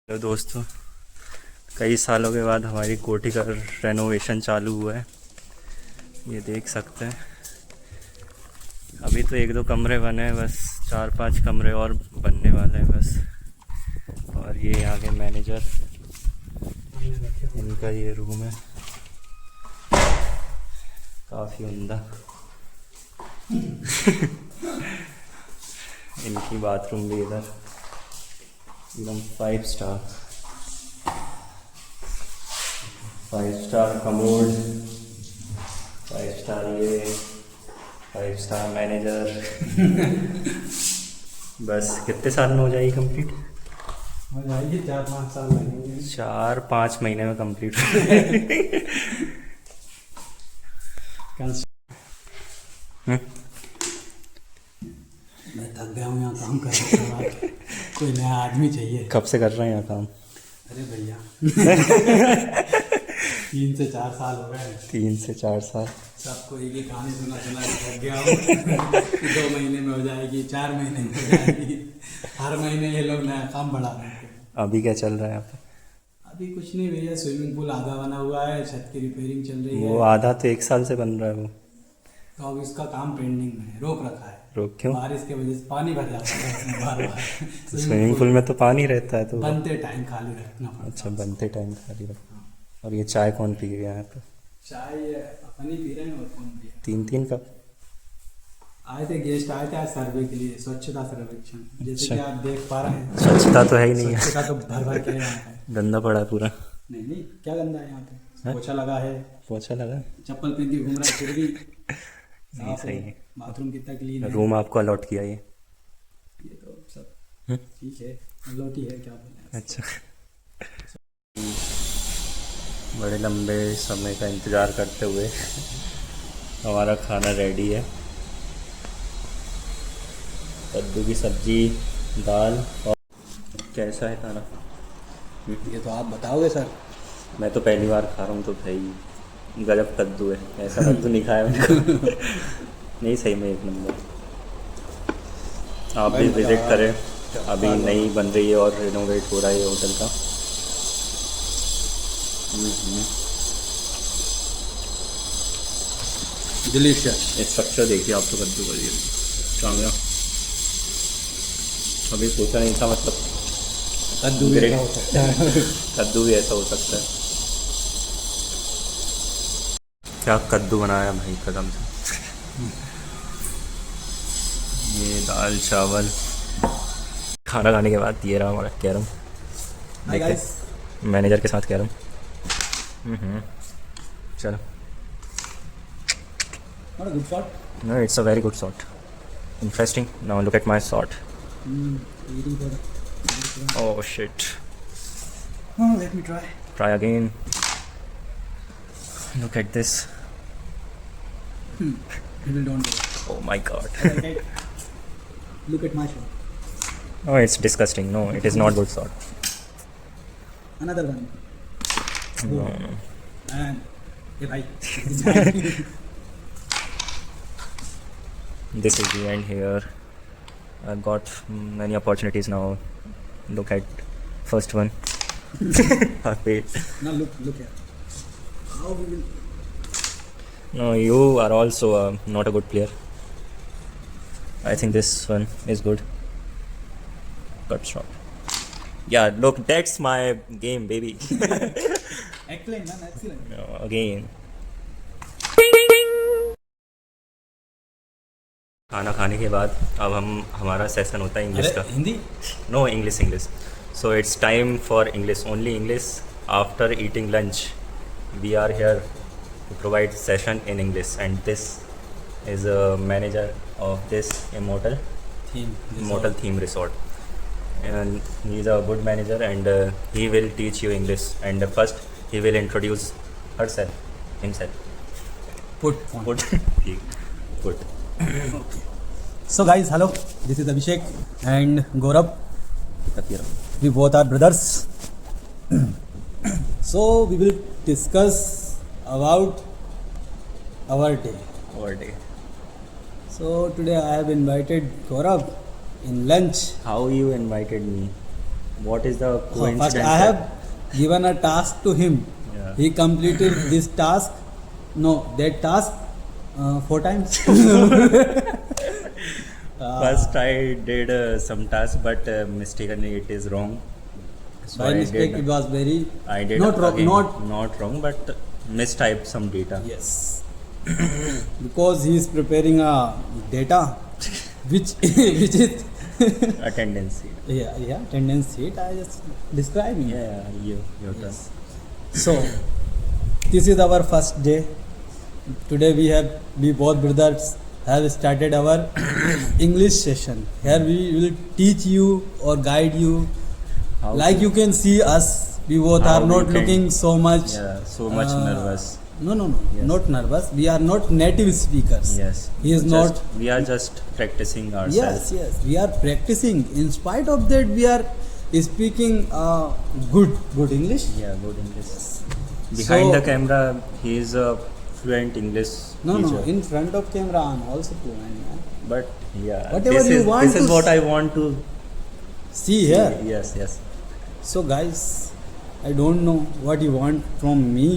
Hello दोस्तों, कई सालों के बाद हमारी कोठी का रेनोवेशन चालू हुआ है। ये देख सकते हैं। अभी तो एक दो कमरे बने हैं, बस 4-5 कमरे और बनने वाले हैं बस। और ये आगे मैनेजर, इनका ये रूम है, काफ़ी उम्दा। इनकी बाथरूम भी इधर एकदम 5 स्टार कमोड, 5 स्टार ये, 5 स्टार मैनेजर। बस कितने साल में हो जाएगी कंप्लीट? हो जाएगी 4-5 साल लगेंगे। 4-5 महीने में कंप्लीट। मैं थक गया हूँ यहाँ काम करने के बाद। कोई नया आदमी चाहिए। कब से कर रहे हैं यहाँ काम? अरे भैया 3 से 4 साल हो गए। 3 से 4 साल। सबको एक ही कहानी सुना सुना के थक गया हूँ। 2 महीने में हो जाएगी, 4 महीने में हो जाएगी। हर महीने ये लोग नया काम बढ़ा रहे हैं। अभी क्या चल रहा है यहाँ पे? अभी कुछ नहीं भैया, स्विमिंग पूल आधा बना हुआ है, छत की रिपेयरिंग चल रही है। वो आधा तो 1 साल से बन रहा है वो। तो अब इसका काम पेंडिंग में है, रोक रखा है। रोक क्यों? बारिश के वजह से पानी भर जाता है इसमें बार-बार। स्विमिंग पूल में तो पानी रहता है तो। बनते टाइम खाली रखना पड़ता है। अच्छा, बनते टाइम खाली रखना। और ये चाय कौन पी गया यहाँ पे? चाय अपन ही पी रहे हैं और कौन पी रहा है। 3-3 कप। आए थे गेस्ट, आए थे आज सर्वे के लिए, स्वच्छता सर्वेक्षण। जैसे अच्छा। कि आप देख पा रहे हैं, स्वच्छता तो है ही नहीं है, स्वच्छता तो भर भर के यहाँ है। गंदा पड़ा है पूरा। नहीं नहीं, क्या गंदा है यहाँ पे? है? पोछा लगा है, पोछा लगा? चप्पल पहन के घूम रहा है फिर भी नहीं, साफ सही है। बाथरूम कितना क्लीन है। रूम आपको अलॉट किया ये? ये तो सब ठीक है, लोटी है, क्या बोले। अच्छा। बड़े लंबे समय का इंतज़ार करते हुए हमारा खाना रेडी है। कद्दू की सब्जी, दाल। और कैसा है खाना? ये तो आप बताओगे सर। मैं तो पहली बार खा रहा हूँ तो भाई गजब कद्दू है। ऐसा कद्दू नहीं खाया मैंने कभी। नहीं, सही में एक नंबर। आप भी विज़िट करें, अभी नई बन रही है और रिनोवेट हो रहा है ये होटल का। डिलीशियस। स्ट्रक्चर देखिए आप तो कद्दू का, ये कामया अभी सोचा नहीं था, मतलब कद्दू भी ग्रेट। ऐसा हो सकता है। कद्दू भी ऐसा हो सकता है। क्या कद्दू बनाया भाई कसम से। ये दाल चावल खाना खाने के बाद ये रहा हमारा कैरम। Hi guys. मैनेजर के साथ कैरम। चलो। Not a good shot. No, it's a very good shot. Interesting. Now look at my shot. Eating for Oh shit. Oh, let me try. Try again. Look at this. People don't do it. Oh my god. Okay. Look at my shot. Oh, it's disgusting. No, it is not good shot. Another one. No. And hey bhai. This is the end here. I've got many opportunities now. Look at first one. Wait. Now look here. How we will. No, you are also not a good player. I think this one is good. Cut shot. Yeah, look, that's my game, baby. Excellent, man. Excellent. No, again. खाना खाने के बाद अब हमारा session होता है English का। Hindi? No, English. So it's time for English, only English. After eating lunch we are here to provide session in English, and this is a manager of this Immortal theme resort, and he is a good manager, and he will teach you English, and first he will introduce himself. Put. So guys, hello. This is Abhishek and Gaurav. We both are brothers. So we will discuss about our day. So today I have invited Gaurav in lunch. How you invited me? what is the coincidence? First, I have given a task to him. Yeah. He completed this task. No, that task 4 times. First, I did some task, but mistakenly it is wrong. So By I mistake, did, it was very I did not wrong. again, Not wrong, but mistyped some data. yes, because he is preparing a data, which which is Attendance. yeah attendance sheet. I just describing. Yeah, your turn. Yes. So this is our first day. Today we both brothers have started our English session. Here we will teach you or guide you. How Like to- you can see us, we both How are we not can- looking so much. Yeah, so much uh, nervous. No, Yes. not nervous. We are not native speakers. Yes. He is not. We are just practicing ourselves. Yes. We are practicing. In spite of that, we are speaking good English. Yeah, good English. Behind So- the camera, he is a fluent English No. teacher. In front of camera, I'm also fluent. Man. But yeah, Whatever you want this is to what I want to See here. Yes. So guys, I don't know what you want from me.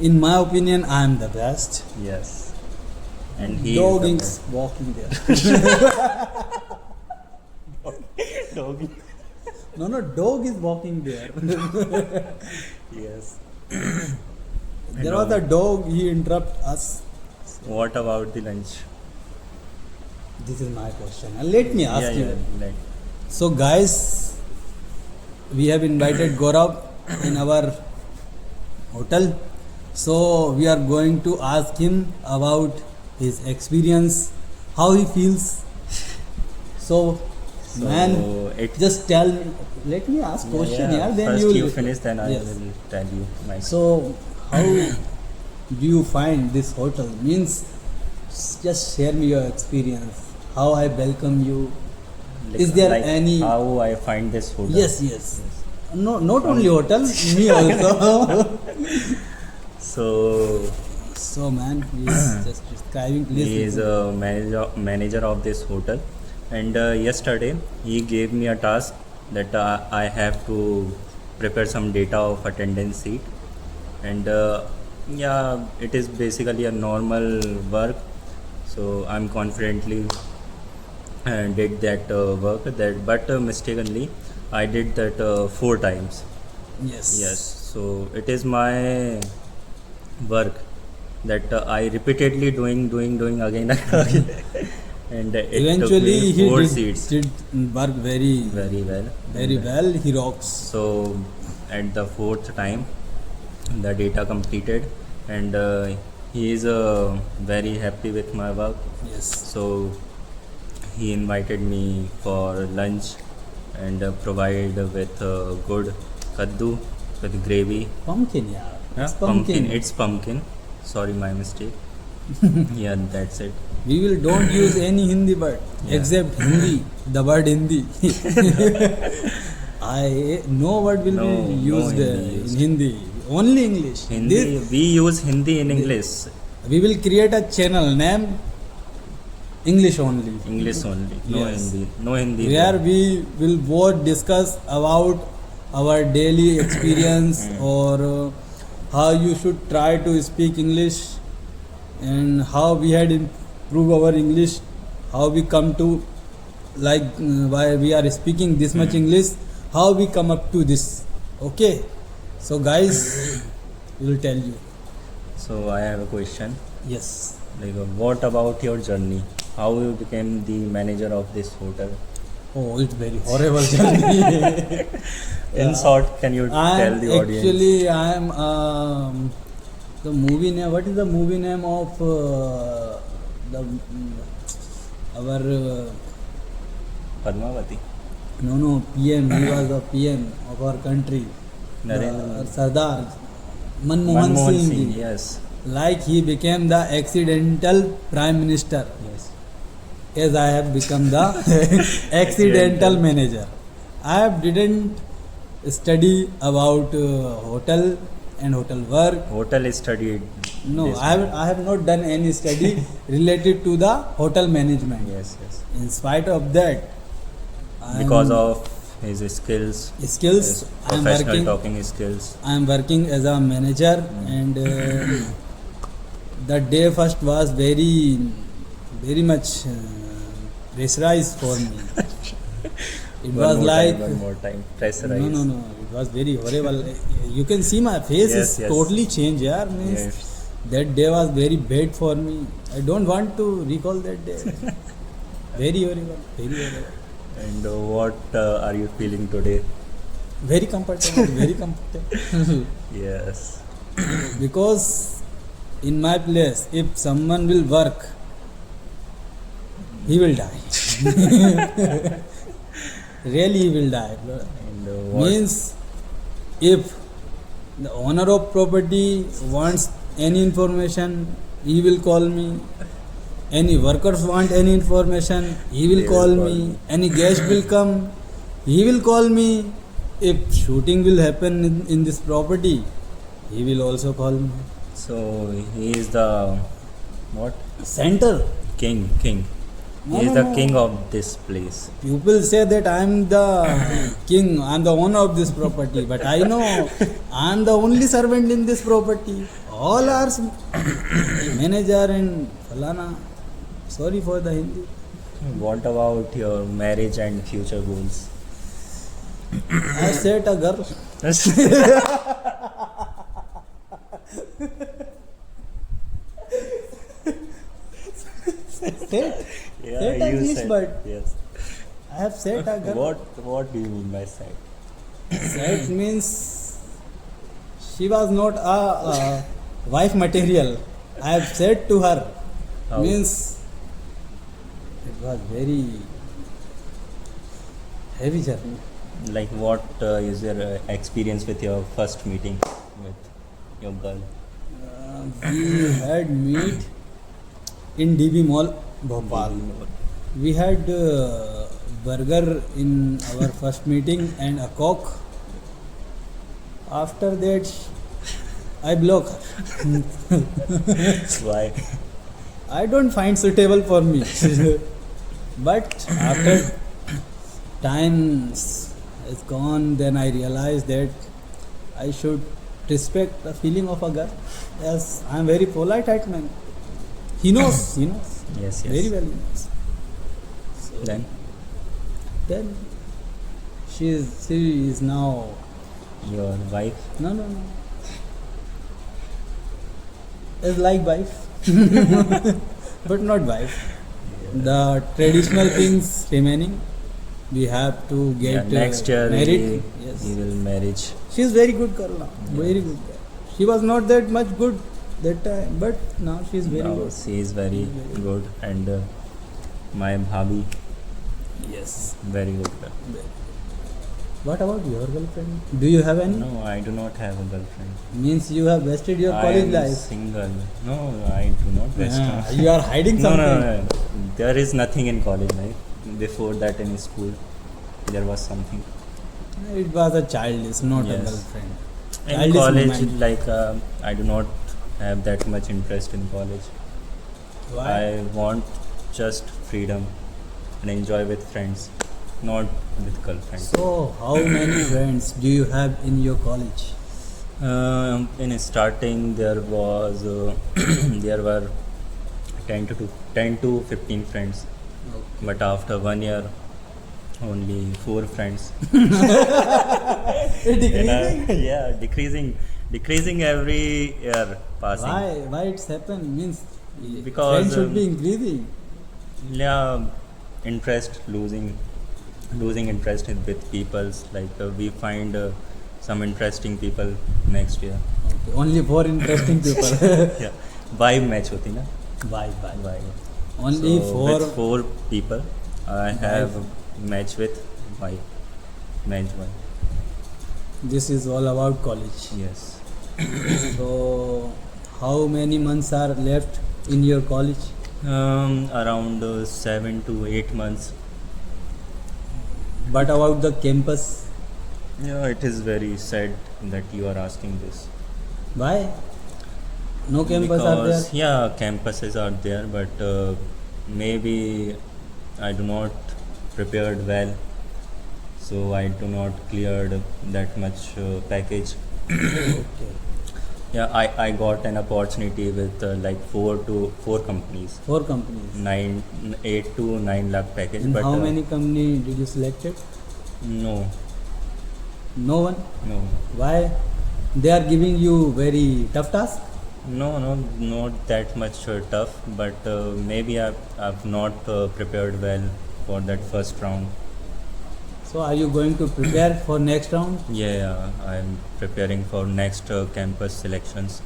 In my opinion, I am the best. Yes. And he Dog is is walking there. the dog. No, dog is walking there. Yes. There was a dog, he interrupt us. What about the lunch? This is my question. Let me ask you. Like, So guys, we have invited Gaurav in our hotel. So we are going to ask him about his experience, how he feels. So, man, it just tell me. Let me ask question here. Then first you you will finish, then I Yes. will tell you my. So, how do you find this hotel? Means, just share me your experience. How I welcome you. Is there like any? how I find this hotel? Yes. No, not only hotel, me also. So So man, please just describing. Please. he is a manager of this hotel, and yesterday he gave me a task that I have to prepare some data of attendance sheet, and yeah, it is basically a normal work. So I'm confidently did that work but mistakenly I did that 4 times. Yes, so it is my work that I repeatedly doing again and again, and it Eventually, took me 4 he seats did work very very well. very And well. He rocks. so at the 4th time, the data completed, and he is very happy with my work. Yes. So he invited me for lunch and provide with good kaddu with gravy. Pumpkin, yeah. Yeah, It's pumpkin. It's pumpkin. Sorry, my mistake. Yeah, that's it. We will don't use any Hindi word Yeah. except Hindi. The word Hindi. No word will No, be no used Hindi in used. Hindi. Only English. Hindi. We use Hindi in English. We will create a channel name English only. English only. No Yes. Hindi. No Hindi. Where we will both discuss about our daily experience or how you should try to speak English and how we had improved our English, how we come to like why we are speaking this much English, how we come up to this. Okay, so guys, we will tell you. So I have a question. Yes. Like, what about your journey? How you became the manager of this hotel? Oh, it's very horrible journey. In short, can you tell the audience? Actually, I am the movie name. What is the movie name of the our Padmavati. no PM? He was the PM of our country. Narendra Sardar Manmohan Singh. Ji. Yes. Like he became the accidental prime minister, Yes. as I have become the accidental manager. I have didn't study about hotel and hotel work. Hotel is studied. No, this I have not done any study related to the hotel management. Yes. In spite of that, Because of his skills, Skills. his I am professional working. talking skills. I am working as a manager, and the day first was very, very much pressurized for me. It was like one more time, no, pressurize. no, no. It was very horrible. You can see my face Yes, is yes. totally changed. Yeah, means Yes. that day was very bad for me. I don't want to recall that day. Very horrible. Very horrible. And what are you feeling today? Very comfortable. Very comfortable. Yes. Because in my place, if someone will work, he will die. Really, he will die. And what? Means if the owner of property wants any information, he will call me. Any workers want any information, he will They will call call me. me. Any guest will come, he will call me. If shooting will happen in this property, he will also call me. So he is the what? Center. King. No, He is no, the no. king of this place. People say that I am the king, I am the owner of this property, but I know I am the only servant in this property. All are manager and falana. Sorry for the Hindi. What about your marriage and future goals? I set a girl. Set. Yeah, Set a you English said. word. Yes. I have set a girl. What do you mean by set? Set means she was not a wife material. I have said to her. How? Means it was very heavy journey. Like what is your experience with your first meeting with your girl? We had meet in DB Mall, Bhopal. We had burger in our first meeting and a coke. After that, I block her. Why? I don't find suitable for me. But after time is gone, then I realized that I should respect the feeling of a girl. Yes, I am very polite at man. He knows. Yes. Very well he knows. Then She is now your wife. no. Is like wife, but not wife. The traditional things remaining. We have to get Next year married. Yes. he will marriage. She is very good girl now. Very good girl. She was not that much good that time, but now she is very Now good. she is very good, and my bhabhi Yes. very good girl. What about your girlfriend? Do you have any? No, I do not have a girlfriend. Means you have wasted your I college am life. single. No, I do not waste. Ah, you are hiding No, something. no. There is nothing in college life. Before that, in school, there was something. It was a childish, not a Yes. girlfriend. In Childish college, moment. like I do not have that much interest in college. Why? I want just freedom and enjoy with friends, not with girlfriend. So, how many friends do you have in your college? In starting, there was there were 10 to 15 friends, but after 1 year, only 4 friends. Decreasing every year passing. Why it's happened? Means Because, friends should be increasing. Yeah, interest losing interest with people's, like we find some interesting people next year. Okay. Only 4 interesting people. Yeah, vibe match hoti na. Bye. Vibe. Only So, 4. with 4 people I have match with vibe. Match vibe. This is all about college. Yes. So, how many months are left in your college? Around 7 to 8 months. But about the campus? Yeah, it is very sad that you are asking this. Why? No campus are there? Because, yeah, campuses are there, but maybe I do not prepared well. so I do not cleared that much package. Okay. Yeah, I got an opportunity with like four companies, 4 companies. 8 to 9 lakh package. And But how many company did you selected? no, No one. no, Why? They are giving you very tough task. no, not that much tough. But maybe I've not prepared well for that first round. So are you going to prepare for next round? Yeah, I'm preparing for next campus selections.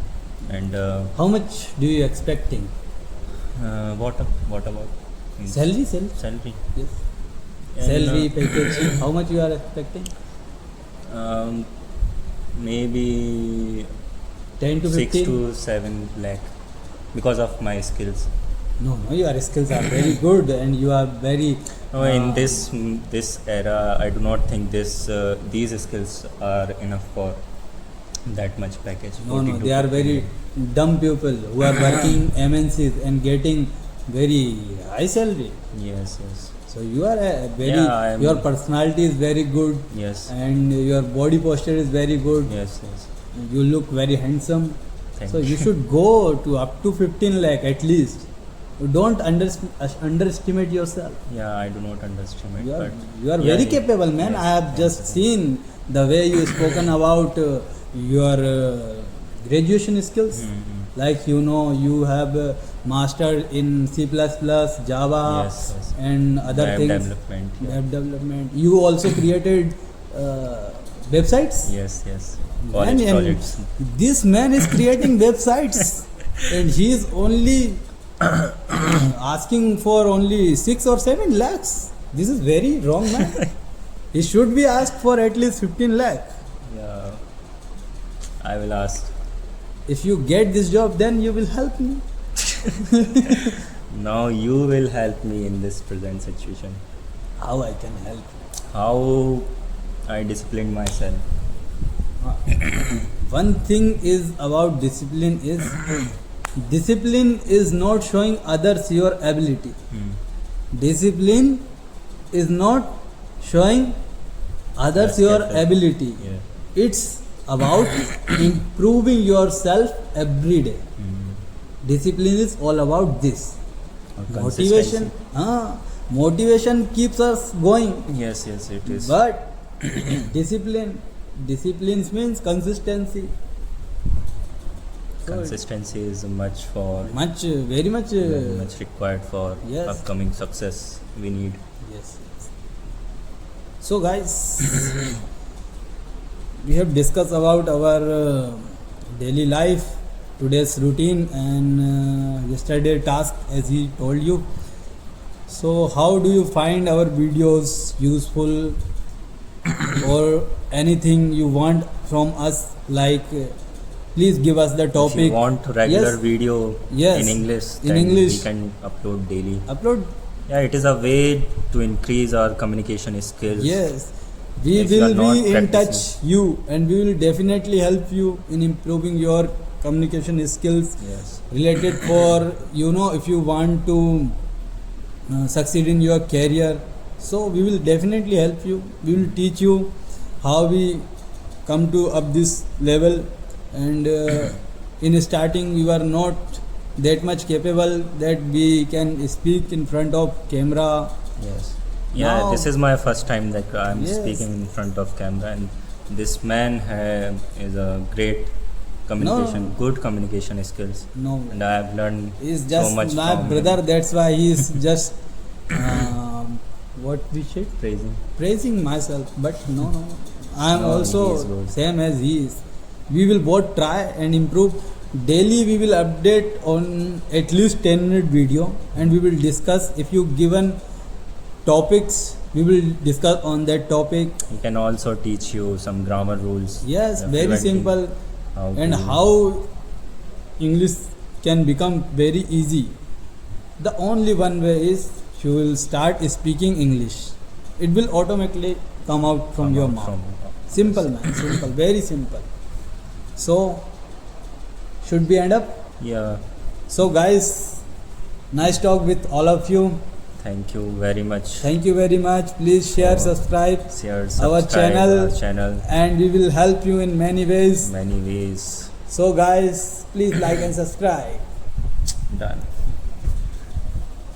And How much do you expecting? what about means Salary. salary? Yes. And, Salary package. How much you are expecting? Maybe 10 to 6 15. to 7 lakh because of my skills. No, your skills are very good and you are very. No, in this era, I do not think these skills are enough for that much package. No, 40 to they are 50 very lakh. dumb people who are working MNCs and getting very high salary. Yes. So you are a very. Yeah, I am- your personality is very good Yes. and your body posture is very good. Yes. You look very handsome. Thank So you. you should go to up to 15 lakh at least. Don't underestimate yourself. Yeah, I do not underestimate. You are, but you are yeah, very yeah. capable, man. Yes, I have yes, just yes. seen the way you spoken about your graduation skills. Like you have mastered in C++, Java, Yes. and other Web things. development. Yeah. Web development. You also created websites. Yes. Man, College and projects. this man is creating websites, and he is only asking for only 6 or 7 lakhs. This is very wrong, man. He should be asked for at least 15 lakh. Yeah. I will ask. If you get this job, then you will help me. Now you will help me in this present situation. How I can help? How I discipline myself. One thing is about discipline is not showing others your ability. Discipline is not showing others Yes, your yes, yes. ability. Yeah. It's about improving yourself every day. Discipline is all about this. Motivation, Consistency. motivation keeps us going, Yes, it is. but discipline means consistency. So Consistency is much very much. much required for Yes. upcoming success. We need. Yes. So guys, we have discussed about our daily life, today's routine, and yesterday task, as he told you. So how do you find our videos useful, or anything you want from us? Like, please give us the If topic. you want regular Yes. video Yes. in English, In then English. we can upload daily. Upload. Yeah, it is a way to increase our communication skills. Yes, we If you are will not be in touch practicing. you, and we will definitely help you in improving your communication skills Yes. related for if you want to succeed in your career. So we will definitely help you. We will teach you how we come to up this level, and in starting you are not that much capable that we can speak in front of camera. Yes. Yeah, Now- this is my first time that I'm Yes. speaking in front of camera, and this man is a great communication, good communication skills, No, and I have learned he's so just much my from brother. him. That's why he's just what we should praising myself. But no, I am No, also he is good. same as he is. We will both try and improve. Daily we will update on at least 10-minute video, and we will discuss. If you given topics, we will discuss on that topic. He can also teach you some grammar rules. Yes, very fluently, simple. And to- how English can become very easy. The only one way is you will start speaking English. It will automatically come out from your mouth. Simple, man. Simple. Very simple. So, should we end up? Yeah. So, guys, nice talk with all of you. Thank you very much. Thank you very much. Please share, So, subscribe Share, our subscribe channel, our channel. and we will help you in many ways. Many ways. So guys, please like and subscribe. Done.